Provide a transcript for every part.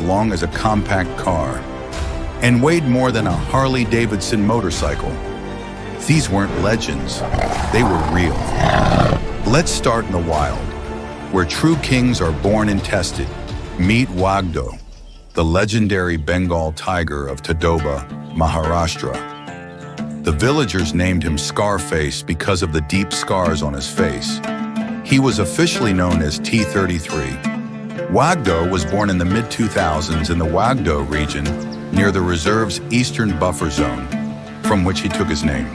as long as a compact car and weighed more than a Harley-Davidson motorcycle. These weren't legends, they were real. Let's start in the wild, where true kings are born and tested. Meet Wagdo, the legendary Bengal tiger of Tadoba, Maharashtra. The villagers named him Scarface because of the deep scars on his face. He was officially known as T-33. Wagdo was born in the mid-2000s in the Wagdo region near the reserve's eastern buffer zone, from which he took his name.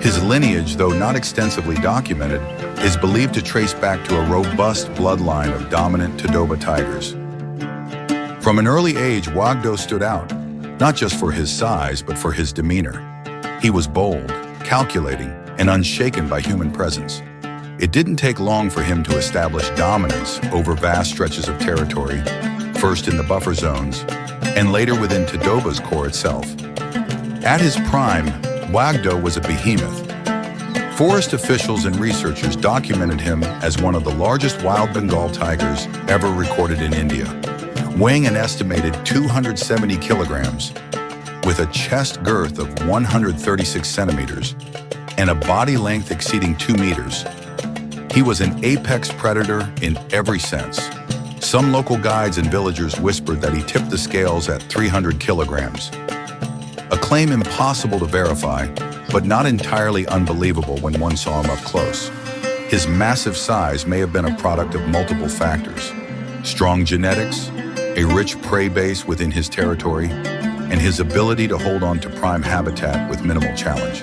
His lineage, though not extensively documented, is believed to trace back to a robust bloodline of dominant Tadoba tigers. From an early age, Wagdo stood out, not just for his size, but for his demeanor. He was bold, calculating, and unshaken by human presence. It didn't take long for him to establish dominance over vast stretches of territory, first in the buffer zones, and later within Tadoba's core itself. At his prime, Wagdo was a behemoth. Forest officials and researchers documented him as one of the largest wild Bengal tigers ever recorded in India, weighing an estimated 270 kilograms, with a chest girth of 136 centimeters and a body length exceeding 2 meters. He was an apex predator in every sense. Some local guides and villagers whispered that he tipped the scales at 300 kilograms. A claim impossible to verify, but not entirely unbelievable when one saw him up close. His massive size may have been a product of multiple factors: strong genetics, a rich prey base within his territory, and his ability to hold on to prime habitat with minimal challenge.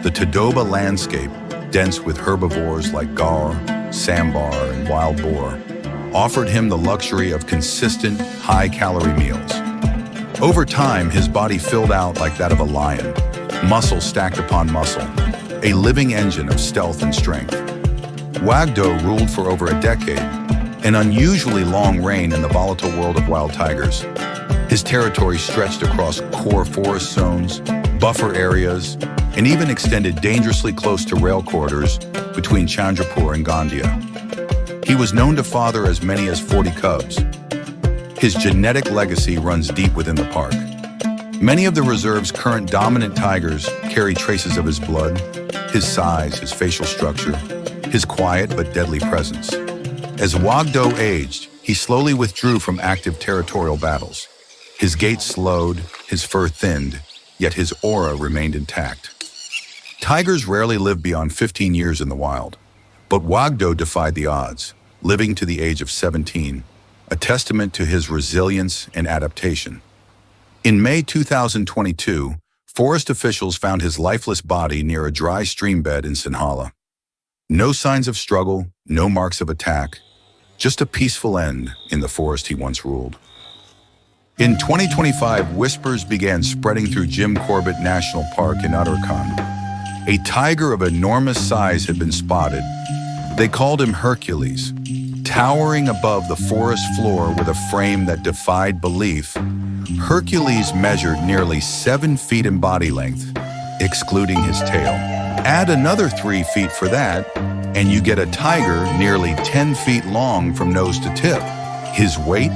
The Tadoba landscape, dense with herbivores like gar, sambar, and wild boar, offered him the luxury of consistent, high-calorie meals. Over time, his body filled out like that of a lion, muscle stacked upon muscle, a living engine of stealth and strength. Wagdo ruled for over a decade, an unusually long reign in the volatile world of wild tigers. His territory stretched across core forest zones, buffer areas, and even extended dangerously close to rail corridors between Chandrapur and Gondia. He was known to father as many as 40 cubs. His genetic legacy runs deep within the park. Many of the reserve's current dominant tigers carry traces of his blood, his size, his facial structure, his quiet but deadly presence. As Wagdo aged, he slowly withdrew from active territorial battles. His gait slowed, his fur thinned, yet his aura remained intact. Tigers rarely live beyond 15 years in the wild, but Wagdo defied the odds, living to the age of 17, a testament to his resilience and adaptation. In May 2022, forest officials found his lifeless body near a dry stream bed in Sinhala. No signs of struggle, no marks of attack, just a peaceful end in the forest he once ruled. In 2025, whispers began spreading through Jim Corbett National Park in Uttarakhand. A tiger of enormous size had been spotted. They called him Hercules. Towering above the forest floor with a frame that defied belief, Hercules measured nearly 7 feet in body length, excluding his tail. Add another 3 feet for that, and you get a tiger nearly 10 feet long from nose to tip. His weight?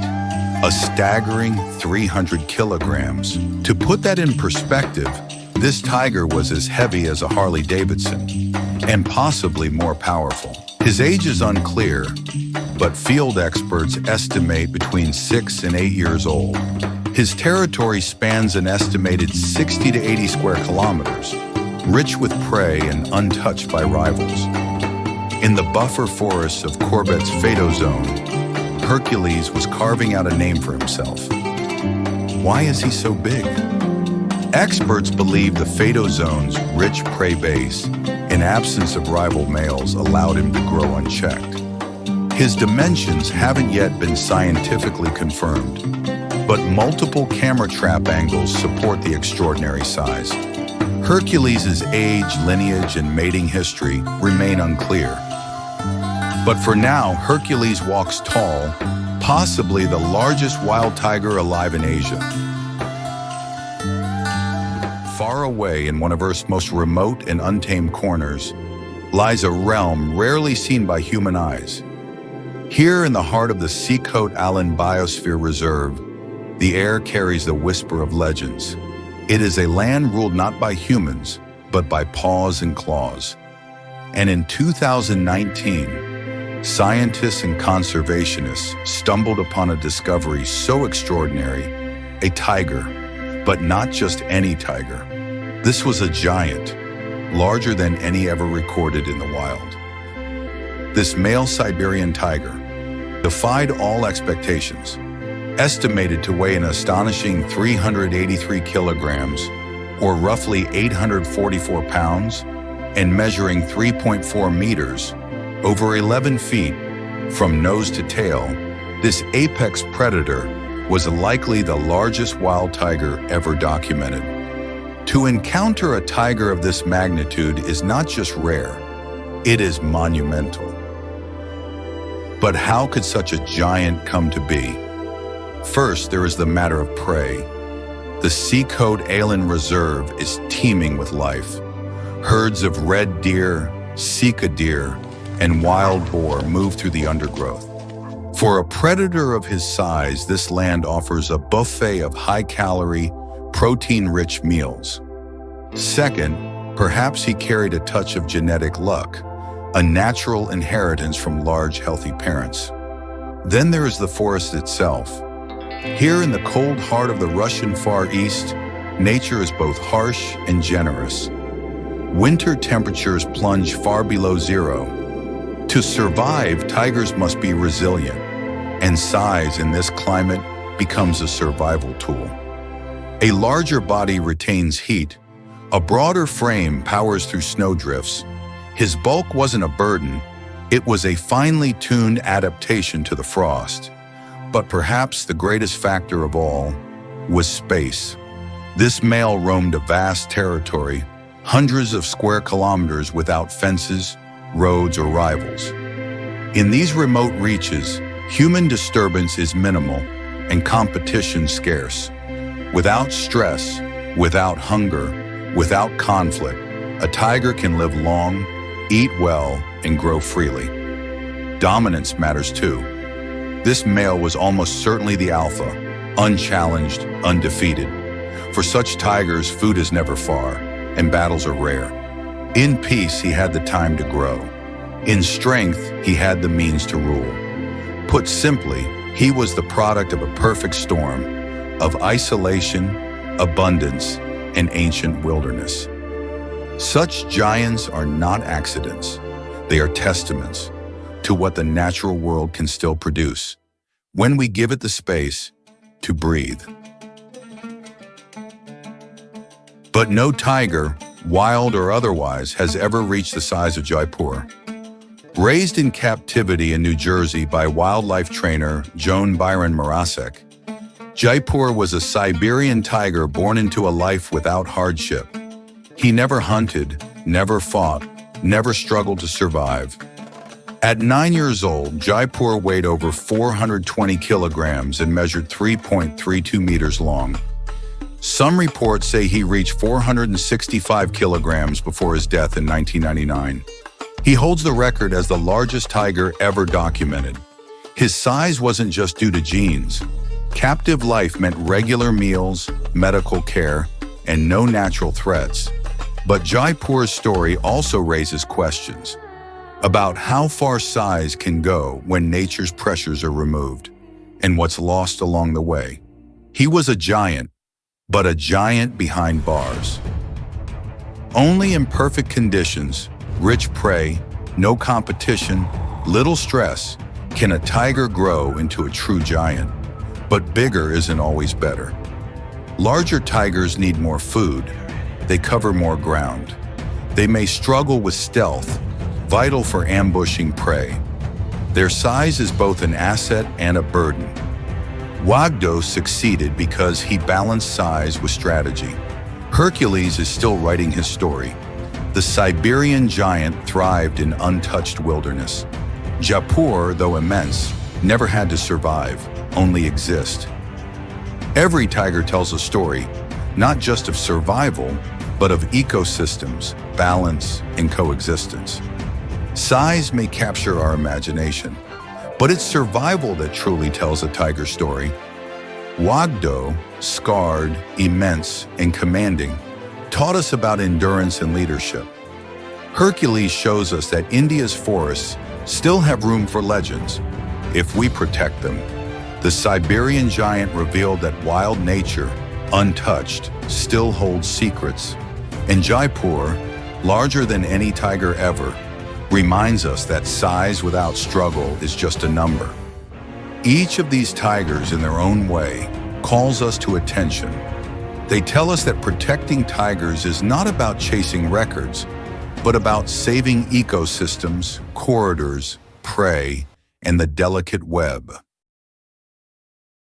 A staggering 300 kilograms. To put that in perspective, this tiger was as heavy as a Harley-Davidson, and possibly more powerful. His age is unclear, but field experts estimate between 6 and 8 years old. His territory spans an estimated 60 to 80 square kilometers, rich with prey and untouched by rivals. In the buffer forests of Corbett's Fado Zone, Hercules was carving out a name for himself. Why is he so big? Experts believe the Fado Zone's rich prey base, in absence of rival males, allowed him to grow unchecked. His dimensions haven't yet been scientifically confirmed, but multiple camera trap angles support the extraordinary size. Hercules' age, lineage, and mating history remain unclear. But for now, Hercules walks tall, possibly the largest wild tiger alive in Asia. Far away in one of Earth's most remote and untamed corners lies a realm rarely seen by human eyes. Here in the heart of the Sikhote Alin Biosphere Reserve, The air carries the whisper of legends. It is a land ruled not by humans, but by paws and claws. And in 2019, scientists and conservationists stumbled upon a discovery so extraordinary, a tiger, but not just any tiger. This was a giant, larger than any ever recorded in the wild. This male Siberian tiger defied all expectations, estimated to weigh an astonishing 383 kilograms, or roughly 844 pounds, and measuring 3.4 meters, over 11 feet, from nose to tail. This apex predator was likely the largest wild tiger ever documented. To encounter a tiger of this magnitude is not just rare, it is monumental. But how could such a giant come to be? First, there is the matter of prey. The Seacoast Eland Reserve is teeming with life. Herds of red deer, sika deer, and wild boar move through the undergrowth. For a predator of his size, this land offers a buffet of high-calorie, protein-rich meals. Second, perhaps he carried a touch of genetic luck, a natural inheritance from large, healthy parents. Then there is the forest itself. Here in the cold heart of the Russian Far East, nature is both harsh and generous. Winter temperatures plunge far below zero. To survive, tigers must be resilient, and size in this climate becomes a survival tool. A larger body retains heat. A broader frame powers through snowdrifts. His bulk wasn't a burden, it was a finely tuned adaptation to the frost. But perhaps the greatest factor of all was space. This male roamed a vast territory, hundreds of square kilometers without fences, roads, or rivals. In these remote reaches, human disturbance is minimal and competition scarce. Without stress, without hunger, without conflict, a tiger can live long, eat well, and grow freely. Dominance matters too. This male was almost certainly the alpha, unchallenged, undefeated. For such tigers, food is never far, and battles are rare. In peace, he had the time to grow. In strength, he had the means to rule. Put simply, he was the product of a perfect storm of isolation, abundance, and ancient wilderness. Such giants are not accidents. They are testaments to what the natural world can still produce when we give it the space to breathe. But no tiger, wild or otherwise, has ever reached the size of Jaipur. Raised in captivity in New Jersey by wildlife trainer Joan Byron Morasek, Jaipur was a Siberian tiger born into a life without hardship. He never hunted, never fought, never struggled to survive. At 9 years old, Jaipur weighed over 420 kilograms and measured 3.32 meters long. Some reports say he reached 465 kilograms before his death in 1999. He holds the record as the largest tiger ever documented. His size wasn't just due to genes. Captive life meant regular meals, medical care, and no natural threats. But Jaipur's story also raises questions about how far size can go when nature's pressures are removed, and what's lost along the way. He was a giant, but a giant behind bars. Only in perfect conditions, rich prey, no competition, little stress, can a tiger grow into a true giant. But bigger isn't always better. Larger tigers need more food. They cover more ground. They may struggle with stealth, vital for ambushing prey. Their size is both an asset and a burden. Wagdo succeeded because he balanced size with strategy. Hercules is still writing his story. The Siberian giant thrived in untouched wilderness. Jaipur, though immense, never had to survive, only exist. Every tiger tells a story, not just of survival, but of ecosystems, balance, and coexistence. Size may capture our imagination, but it's survival that truly tells a tiger story. Wagdo, scarred, immense, and commanding, taught us about endurance and leadership. Hercules shows us that India's forests still have room for legends if we protect them. The Siberian giant revealed that wild nature, untouched, still holds secrets. And Jaipur, larger than any tiger ever, reminds us that size without struggle is just a number. Each of these tigers, in their own way, calls us to attention. They tell us that protecting tigers is not about chasing records, but about saving ecosystems, corridors, prey, and the delicate web.